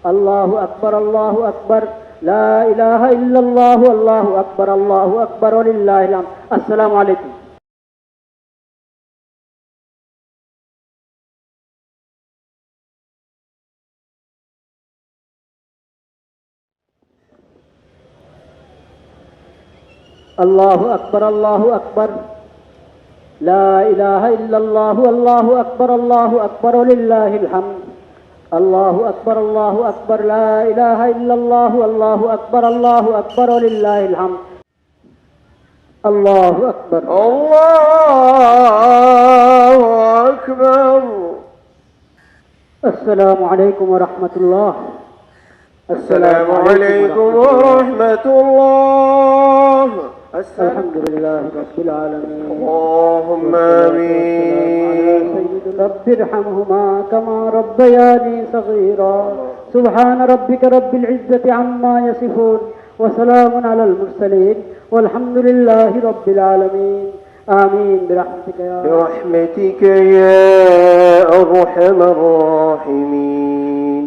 الله أكبر الله أكبر لا إله إلا الله الله أكبر ولله الحمد. السلام عليكم. الله أكبر لا إله إلا الله الله أكبر ولله الحمد. الله أكبر لا إله إلا الله الله أكبر ولله الحمد. الله أكبر الله أكبر. السلام عليكم ورحمة الله. السلام عليكم ورحمة الله. الحمد لله رب العالمين. اللهم آمين. رب ارحمهما كما ربياني صغيرا. سبحان ربك رب العزة عما يصفون وسلام على المرسلين والحمد لله رب العالمين. آمين برحمتك يا أرحم الراحمين.